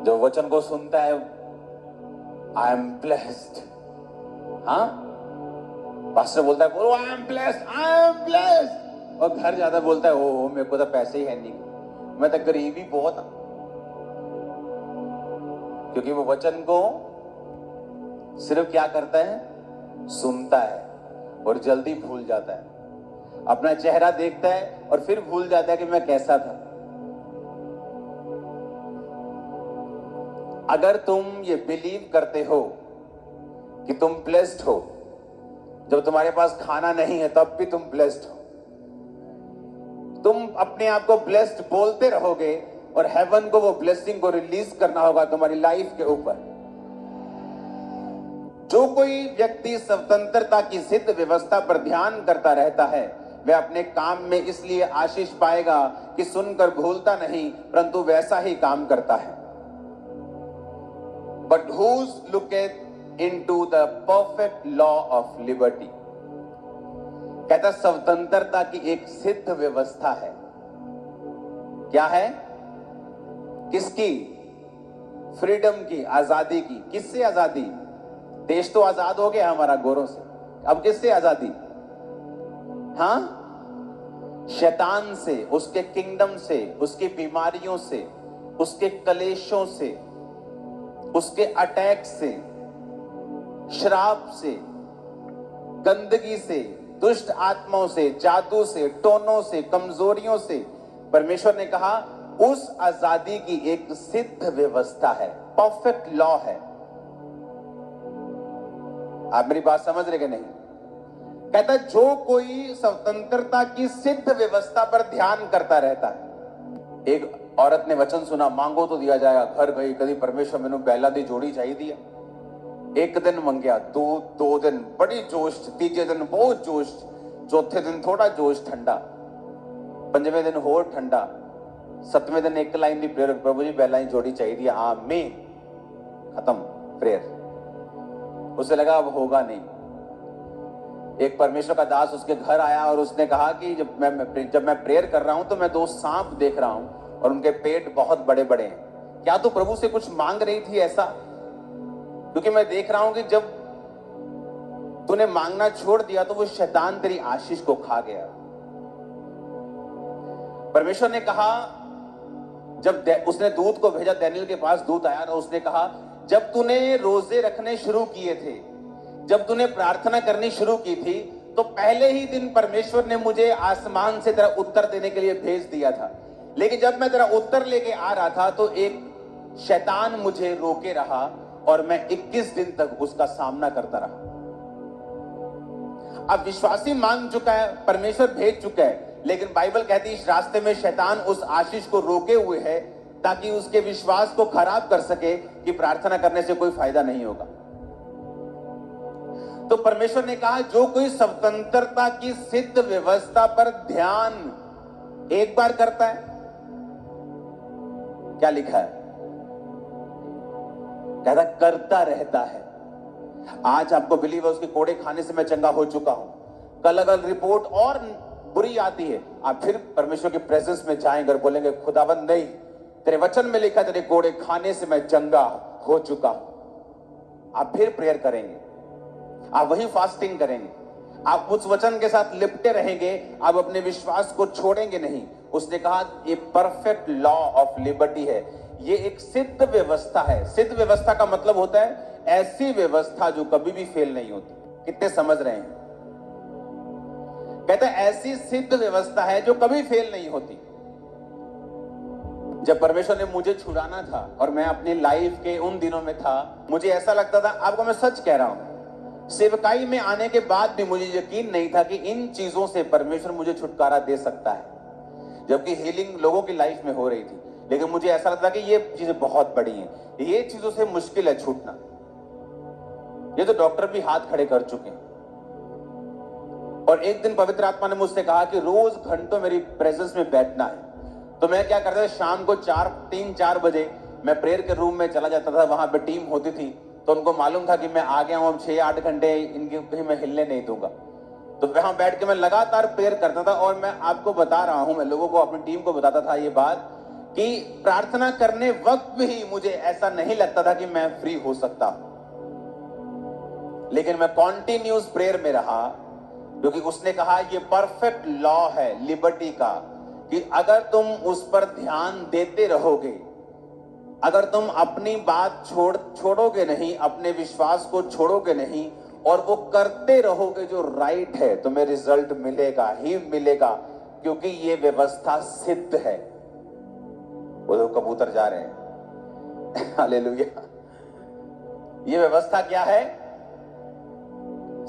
जो वचन को सुनता है, आई एम ब्लेस्ड। हाँ, पास्टर बोलता है बोलो I am blessed, I am blessed, और घर ज्यादा बोलता है ओ मेरे को तो पैसे ही है नहीं, मैं तो गरीब ही बहुत हूं। क्योंकि वो वचन को सिर्फ क्या करता है, सुनता है और जल्दी भूल जाता है। अपना चेहरा देखता है और फिर भूल जाता है कि मैं कैसा था। अगर तुम ये बिलीव करते हो कि तुम ब्लेस्ड हो, जब तुम्हारे पास खाना नहीं है तब भी तुम ब्लेस्ड हो, तुम अपने आप को ब्लेस्ड बोलते रहोगे और हेवन को वो ब्लेसिंग को रिलीज करना होगा तुम्हारी लाइफ के ऊपर। जो कोई व्यक्ति स्वतंत्रता की सिद्ध व्यवस्था पर ध्यान करता रहता है, वह अपने काम में इसलिए आशीष पाएगा कि सुनकर भूलता नहीं, परंतु वैसा ही काम करता है। But whose looketh into the perfect law of liberty? कहता स्वतंत्रता की एक सिद्ध व्यवस्था है। क्या है? किसकी? फ्रीडम की, आजादी की। किससे आजादी? देश तो आजाद हो गया हमारा गोरों से, अब किससे आजादी? हाँ, शैतान से, उसके किंगडम से, उसकी बीमारियों से, उसके कलेशों से, उसके अटैक से, श्राप से, गंदगी से, दुष्ट आत्माओं से, जादू से, टोनों से, कमजोरियों से। परमेश्वर ने कहा उस आजादी की एक सिद्ध व्यवस्था है, परफेक्ट लॉ है। आप मेरी बात समझ रहे कि नहीं? कहता जो कोई स्वतंत्रता की सिद्ध व्यवस्था पर ध्यान करता रहता है। एक औरत ने वचन सुना, मांगो तो दिया जाएगा। घर गई, कभी परमेश्वर मैनू बैला दी जोड़ी चाहिए। एक दिन मंगया, दो दिन बड़ी जोश, तीजे दिन बहुत जोश, चौथे दिन थोड़ा जोश ठंडा, पंजवें दिन होर ठंडा, सतवें दिन एक लाइन दी प्रेयर, प्रभु जी बैला दी जोड़ी चाहिए, आमीन, खत्म प्रेयर। उसे लगा अब होगा नहीं। एक परमेश्वर का दास उसके घर आया और उसने कहा कि जब मैं प्रेयर कर रहा हूं तो मैं 2 सांप देख रहा हूं और उनके पेट बहुत बड़े बड़े हैं। क्या तू प्रभु से कुछ मांग रही थी ऐसा? क्योंकि मैं देख रहा हूं कि जब तूने मांगना छोड़ दिया तो वो शैतान तेरी आशीष को खा गया। परमेश्वर ने कहा, जब उसने दूत को भेजा, दानियेल के पास दूत आया और उसने कहा जब तूने रोजे रखने शुरू किए थे, जब तूने प्रार्थना करनी शुरू की थी, तो पहले ही दिन परमेश्वर ने मुझे आसमान से तेरा उत्तर देने के लिए भेज दिया था। लेकिन जब मैं तेरा उत्तर लेके आ रहा था तो एक शैतान मुझे रोके रहा और मैं 21 दिन तक उसका सामना करता रहा। अब विश्वासी मांग चुका है, परमेश्वर भेज चुका है, लेकिन बाइबल कहती है इस रास्ते में शैतान उस आशीष को रोके हुए है ताकि उसके विश्वास को खराब कर सके कि प्रार्थना करने से कोई फायदा नहीं होगा। तो परमेश्वर ने कहा जो कोई स्वतंत्रता की सिद्ध व्यवस्था पर ध्यान एक बार करता है, क्या लिखा है? कहता करता रहता है। आज आपको बिलीव है उसके कोड़े खाने से मैं चंगा हो चुका हूं, कल अगर रिपोर्ट और बुरी आती है आप फिर परमेश्वर के प्रेजेंस में जाएंगे और बोलेंगे खुदावंद नहीं, तेरे वचन में लिखा तेरे कोड़े खाने से मैं चंगा हो चुका हूं। आप फिर प्रेयर करेंगे, आप वही फास्टिंग करेंगे, आप उस वचन के साथ लिपटे रहेंगे, आप अपने विश्वास को छोड़ेंगे नहीं। उसने कहा ये परफेक्ट लॉ ऑफ लिबर्टी है, ये एक सिद्ध व्यवस्था है। सिद्ध व्यवस्था का मतलब होता है ऐसी व्यवस्था जो कभी भी फेल नहीं होती। कितने समझ रहे हैं? कहता है ऐसी सिद्ध व्यवस्था है जो कभी फेल नहीं होती। जब परमेश्वर ने मुझे छुड़ाना था और मैं अपनी लाइफ के उन दिनों में था, मुझे ऐसा लगता था, आपको मैं सच कह रहा हूं, सेवकाई में आने के बाद भी मुझे यकीन नहीं था कि इन चीजों से परमेश्वर मुझे छुटकारा दे सकता है। जबकि हीलिंग लोगों की लाइफ में हो रही थी, लेकिन मुझे ऐसा लगता कि ये चीजें बहुत बड़ी हैं, ये चीजों से मुश्किल है छूटना। ये तो डॉक्टर भी हाथ खड़े कर चुके हैं। और एक दिन पवित्र आत्मा ने मुझसे कहा कि रोज घंटों मेरी प्रेजेंस में बैठना है। तो मैं क्या करता था, शाम को 3-4 बजे मैं प्रेयर के रूम में चला जाता था, वहां पे टीम होती थी, तो उनको मालूम था कि मैं आ गया हूं, अब 6-8 घंटे इनके कहीं मैं हिलने नहीं दूंगा। तो वहां बैठ के मैं लगातार प्रेयर करता था। और मैं आपको बता रहा हूं, मैं लोगों को, अपनी टीम को बताता था ये बात कि प्रार्थना करने वक्त भी मुझे ऐसा नहीं लगता था कि मैं फ्री हो सकता हूं, लेकिन मैं कॉन्टिन्यूस प्रेयर में रहा, क्योंकि उसने कहा ये परफेक्ट लॉ है लिबर्टी का, कि अगर तुम उस पर ध्यान देते रहोगे, अगर तुम अपनी बात छोड़ोगे नहीं, अपने विश्वास को छोड़ोगे नहीं, और वो करते रहोगे जो राइट है, तुम्हें रिजल्ट मिलेगा ही मिलेगा, क्योंकि ये व्यवस्था सिद्ध है। वो तो कबूतर जा रहे हैं हालेलुया। ये व्यवस्था क्या है?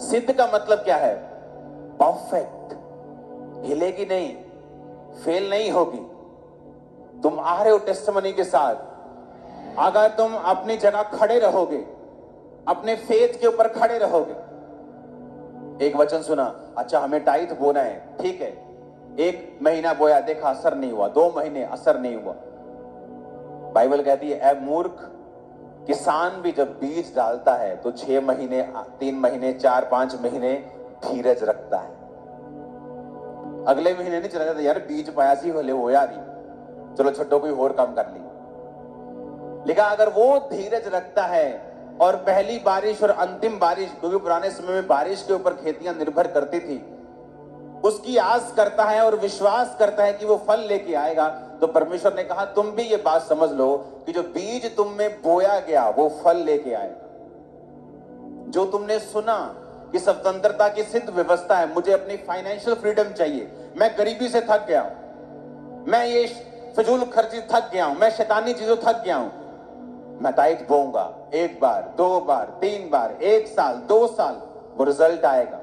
सिद्ध का मतलब क्या है? परफेक्ट, हिलेगी नहीं, फेल नहीं होगी। तुम आ रहे हो टेस्टिमनी के साथ, अगर तुम अपनी जगह खड़े रहोगे, अपने फेथ के ऊपर खड़े रहोगे। एक वचन सुना, अच्छा हमें टाइथ बोना है, ठीक है, 1 महीना बोया, देखा असर नहीं हुआ, 2 महीने असर नहीं हुआ। बाइबल कहती है, ऐ मूर्ख, किसान भी जब बीज डालता है तो 6 महीने, 3 महीने, 4-5 महीने धीरज रखता है। अगले महीने नहीं चला जाता, यार बीज पाया सी होले हो यार, चलो छड्डो कोई और काम कर ली। लेकिन अगर वो धीरज रखता है और पहली बारिश और अंतिम बारिश, क्योंकि पुराने समय में बारिश के ऊपर खेतियां निर्भर करती थी, उसकी आस करता है और विश्वास करता है कि वो फल लेके आएगा, तो परमेश्वर ने कहा तुम भी ये बात समझ लो कि जो बीज तुम में बोया गया वो फल लेके आएगा। जो तुमने सुना कि स्वतंत्रता की सिद्ध व्यवस्था है, मुझे अपनी फाइनेंशियल फ्रीडम चाहिए, मैं गरीबी से थक गया हूं, मैं ये फिजूल खर्ची थक गया हूं, मैं शैतानी चीजों थक गया हूं, मैं टाइट बोऊंगा, 1 बार, 2 बार, 3 बार, 1 साल, 2 साल, वो रिजल्ट आएगा।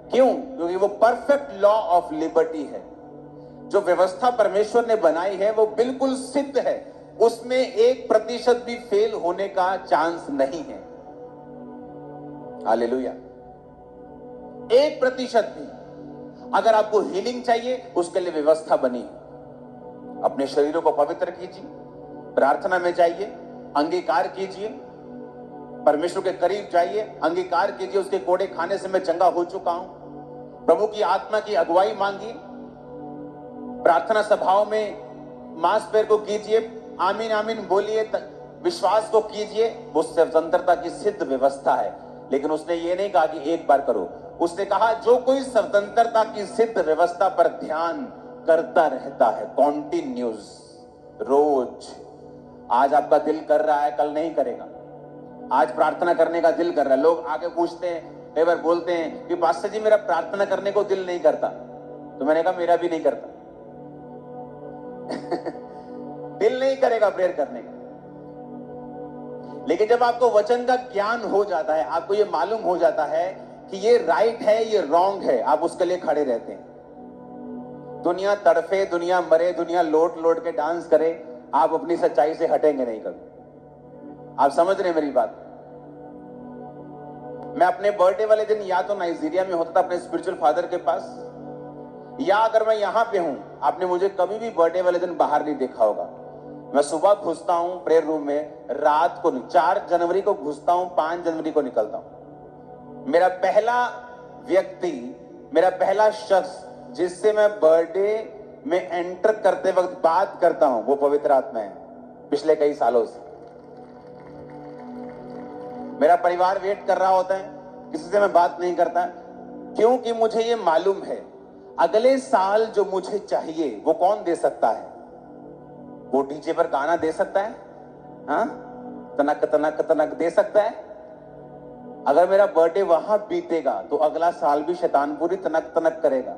क्यों? क्योंकि वो परफेक्ट लॉ ऑफ लिबर्टी है। जो व्यवस्था परमेश्वर ने बनाई है वो बिल्कुल सिद्ध है, उसमें 1% भी फेल होने का चांस नहीं है। हालेलुया। 1% भी। अगर आपको हीलिंग चाहिए, उसके लिए व्यवस्था बनी है। अपने शरीरों को पवित्र कीजिए, प्रार्थना में जाइए, अंगीकार कीजिए, परमेश्वर के करीब जाइए, अंगीकार कीजिए उसके कोड़े खाने से मैं चंगा हो चुका हूं, प्रभु की आत्मा की अगुवाई मांगिए, प्रार्थना सभाओं में मांस पैर को कीजिए, आमीन आमीन बोलिए, विश्वास को कीजिए। वो स्वतंत्रता की सिद्ध व्यवस्था है। लेकिन उसने ये नहीं कहा कि 1 बार करो, उसने कहा जो कोई स्वतंत्रता की सिद्ध व्यवस्था पर ध्यान करता रहता है, कॉन्टिन्यूस, रोज। आज आपका दिल कर रहा है, कल नहीं करेगा। आज प्रार्थना करने का दिल कर रहा है, लोग आके पूछते हैं, कई बार बोलते हैं कि पास्टर जी मेरा प्रार्थना करने को दिल नहीं करता, तो मैंने कहा मेरा भी नहीं करता दिल नहीं करेगा प्रेयर करने का। लेकिन जब आपको वचन का ज्ञान हो जाता है, आपको ये मालूम हो जाता है कि ये राइट है, ये रॉन्ग है, आप उसके लिए खड़े रहते हैं। दुनिया तड़फे, दुनिया मरे, दुनिया लोट लोट के डांस करे, आप अपनी सच्चाई से हटेंगे नहीं कभी। आप समझ रहे हैं मेरी बात? मैं अपने बर्थडे वाले दिन या तो नाइजीरिया में होता था अपने स्पिरिचुअल फादर के पास, या अगर मैं यहां पे हूं, आपने मुझे कभी भी बर्थडे वाले दिन बाहर नहीं देखा होगा। मैं सुबह घुसता हूं प्रेयर रूम में, रात को 4 जनवरी को घुसता हूं, 5 जनवरी को निकलता हूं। मेरा पहला व्यक्ति, मेरा पहला शख्स जिससे मैं बर्थडे में एंटर करते वक्त बात करता हूं, वो पवित्र आत्मा है। पिछले कई सालों से मेरा परिवार वेट कर रहा होता है, किसी से मैं बात नहीं करता, क्योंकि मुझे ये मालूम है अगले साल जो मुझे चाहिए वो कौन दे सकता है? वो डीजे पर गाना दे सकता है? हाँ, तनक तनक तनक दे सकता है। अगर मेरा बर्थडे वहां बीतेगा तो अगला साल भी शैतान पूरी तनक तनक करेगा।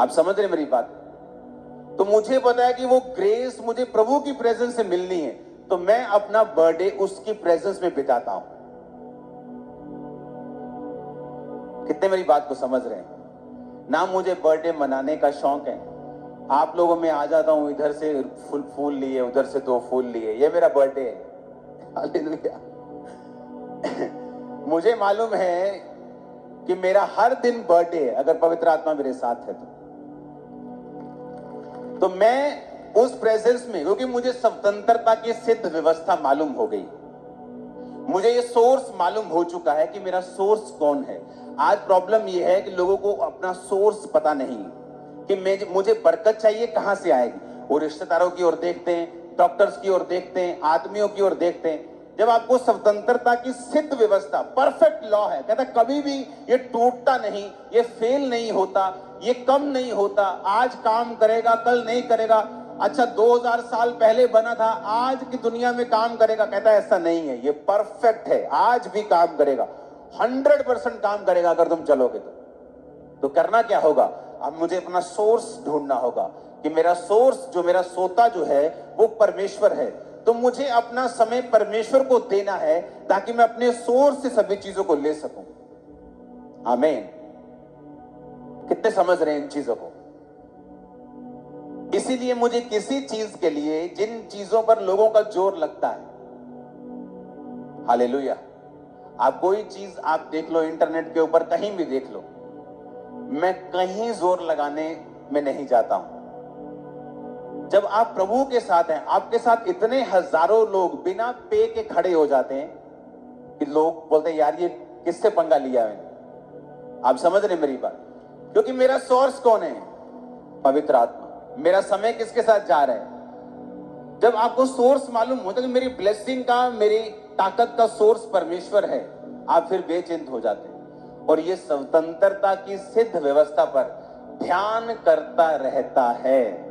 आप समझ रहे मेरी बात? तो मुझे पता है कि वो ग्रेस मुझे प्रभु की प्रेजेंस से मिलनी है, तो मैं अपना बर्थडे उसकी प्रेजेंस में बिताता हूं। कितने मेरी बात को समझ रहे हैं? ना मुझे बर्थडे मनाने का शौक है, आप लोगों में आ जाता हूं, इधर से फूल लिए, उधर से 2 फूल लिए, ये मेरा बर्थडे है। हालेलुया। मुझे मालूम है कि मेरा हर दिन बर्थडे है, अगर पवित्र आत्मा मेरे साथ है तो मैं उस प्रेजेंस में, क्योंकि मुझे स्वतंत्रता की सिद्ध व्यवस्था मालूम हो गई, मुझे ये सोर्स मालूम हो चुका है कि मेरा सोर्स कौन है। आज प्रॉब्लम ये है कि लोगों को अपना सोर्स पता नहीं कि मुझे बरकत चाहिए कहां से आएगी। वो रिश्तेदारों की ओर देखते हैं, डॉक्टर्स की ओर देखते हैं, आदमियों की ओर देखते हैं। जब आपको स्वतंत्रता की सिद्ध व्यवस्था, परफेक्ट लॉ है, कहता कभी भी ये टूटता नहीं, ये फेल नहीं होता, ये कम नहीं होता, आज काम करेगा कल नहीं करेगा, अच्छा 2000 साल पहले बना था आज की दुनिया में काम करेगा, कहता है ऐसा नहीं है, ये परफेक्ट है, आज भी काम करेगा, 100% काम करेगा अगर तुम चलोगे तो करना क्या होगा? अब मुझे अपना सोर्स ढूंढना होगा कि मेरा सोर्स, जो मेरा सोता जो है वो परमेश्वर है, तो मुझे अपना समय परमेश्वर को देना है ताकि मैं अपने सोर्स से सभी चीजों को ले सकूं। आमीन। कितने समझ रहे हैं इन चीजों को? इसीलिए मुझे किसी चीज के लिए जिन चीजों पर लोगों का जोर लगता है, हालेलुया, आप कोई चीज आप देख लो, इंटरनेट के ऊपर कहीं भी देख लो, मैं कहीं जोर लगाने में नहीं जाता हूं। जब आप प्रभु के साथ हैं, आपके साथ इतने हजारों लोग बिना पे के खड़े हो जाते हैं कि लोग बोलते हैं यार ये किससे पंगा लिया मैंने। आप समझ रहे मेरी बात? क्योंकि मेरा सोर्स कौन है? पवित्र आत्मा। मेरा समय किसके साथ जा रहा है? जब आपको सोर्स मालूम होता है कि मेरी ब्लेसिंग का, मेरी ताकत का सोर्स परमेश्वर है, आप फिर बेचिंत हो जाते हैं और ये स्वतंत्रता की सिद्ध व्यवस्था पर ध्यान करता रहता है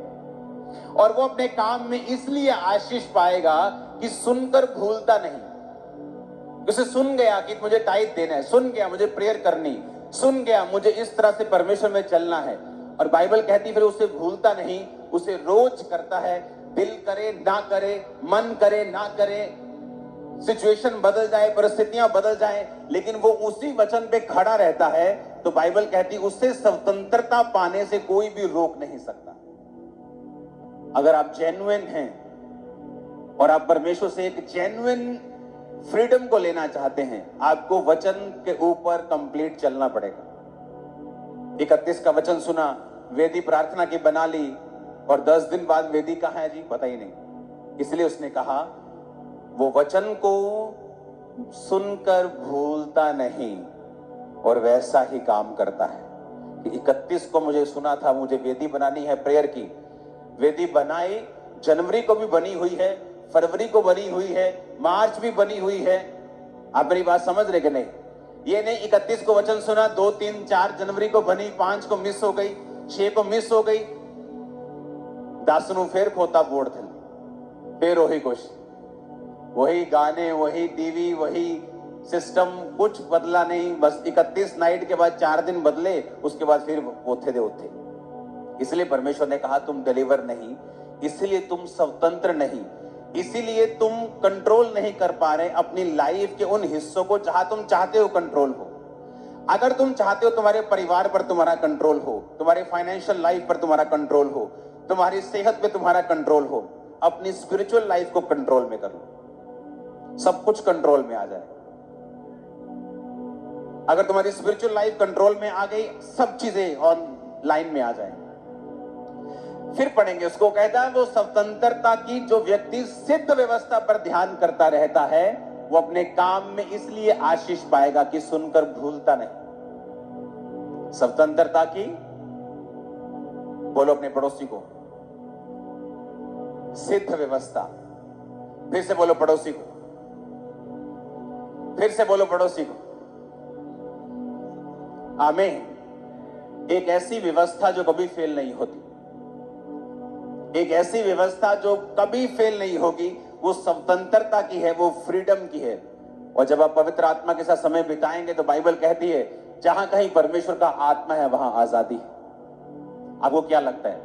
और वो अपने काम में इसलिए आशीष पाएगा कि सुनकर भूलता नहीं। उसे सुन गया कि मुझे टाइट देना है, सुन गया मुझे प्रेयर करनी, सुन गया मुझे इस तरह से परमेश्वर में चलना है, और बाइबल कहती फिर उसे भूलता नहीं, उसे रोज करता है, दिल करे ना करे, मन करे ना करे, सिचुएशन बदल जाए, परिस्थितियां बदल जाए, लेकिन वो उसी वचन पे खड़ा रहता है, तो बाइबल कहती उससे स्वतंत्रता पाने से कोई भी रोक नहीं सकता। अगर आप जेन्युइन हैं और आप परमेश्वर से एक जेन्युइन फ्रीडम को लेना चाहते हैं, आपको वचन के ऊपर कंप्लीट चलना पड़ेगा। 31 का वचन सुना, वेदी प्रार्थना की बना ली और 10 दिन बाद वेदी कहाँ है जी? पता ही नहीं। इसलिए उसने कहा वो वचन को सुनकर भूलता नहीं और वैसा ही काम करता है। 31 को मुझे सुना था, मुझे वेदी बनानी है प्रेयर की, वेदी बनाई, जनवरी को भी बनी हुई है, फरवरी को बनी हुई है, मार्च भी बनी हुई है। आप मेरी बात समझ रहे कि नहीं? ये नहीं 31 को वचन सुना, 2, 3, 4 जनवरी को बनी, 5 को मिस हो गई, 6 को मिस हो गई, 10 ਨੂੰ फिर खोता बोर्ड थे, फिर वही कुछ, वही गाने, वही टीवी, वही सिस्टम, कुछ बदला नहीं। बस 31 नाइट के बाद 4 दिन बदले, उसके बाद फिर ओथे दे ओथे। इसलिए परमेश्वर ने कहा तुम डिलीवर नहीं, इसलिए तुम स्वतंत्र नहीं, इसीलिए तुम कंट्रोल नहीं कर पा रहे अपनी लाइफ के उन हिस्सों को जहां तुम चाहते हो कंट्रोल हो। अगर तुम चाहते हो तुम्हारे परिवार पर तुम्हारा कंट्रोल हो, तुम्हारे फाइनेंशियल लाइफ पर तुम्हारा कंट्रोल हो, तुम्हारी सेहत पे तुम्हारा कंट्रोल हो, अपनी स्पिरिचुअल लाइफ को कंट्रोल में कर लो, सब कुछ कंट्रोल में आ जाए। अगर तुम्हारी स्पिरिचुअल लाइफ कंट्रोल में आ गई, सब चीजें ऑन लाइन में आ जाए। फिर पढ़ेंगे उसको, कहता है वो स्वतंत्रता की जो व्यक्ति सिद्ध व्यवस्था पर ध्यान करता रहता है, वो अपने काम में इसलिए आशीष पाएगा कि सुनकर भूलता नहीं। स्वतंत्रता की, बोलो अपने पड़ोसी को, सिद्ध व्यवस्था। फिर से बोलो पड़ोसी को, फिर से बोलो पड़ोसी को। आमीन। एक ऐसी व्यवस्था जो कभी फेल नहीं होती, एक ऐसी व्यवस्था जो कभी फेल नहीं होगी, वो स्वतंत्रता की है, वो फ्रीडम की है। और जब आप पवित्र आत्मा के साथ समय बिताएंगे तो बाइबल कहती है जहां कहीं परमेश्वर का आत्मा है वहां आजादी है। आपको क्या लगता है?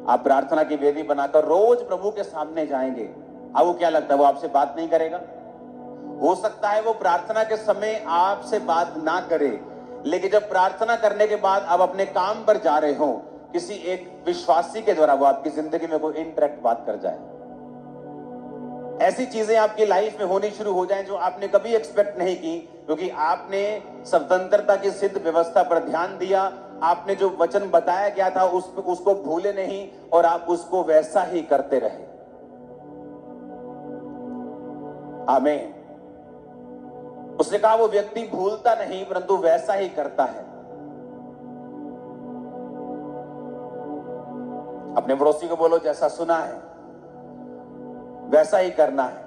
आप प्रार्थना की वेदी बनाकर रोज प्रभु के सामने जाएंगे, आपको क्या लगता है वो आपसे बात नहीं करेगा? हो सकता है वो प्रार्थना के समय आपसे बात ना करे, लेकिन जब प्रार्थना करने के बाद आप अपने काम पर जा रहे हो, किसी एक विश्वासी के द्वारा वो आपकी जिंदगी में कोई इंटरेक्ट बात कर जाए, ऐसी चीजें आपकी लाइफ में होनी शुरू हो जाएं जो आपने कभी एक्सपेक्ट नहीं की, क्योंकि आपने स्वतंत्रता की सिद्ध व्यवस्था पर ध्यान दिया, आपने जो वचन बताया गया था उसको भूले नहीं और आप उसको वैसा ही करते रहे। आमीन। उसने कहा वो व्यक्ति भूलता नहीं परंतु वैसा ही करता है। अपने पड़ोसी को बोलो जैसा सुना है वैसा ही करना है।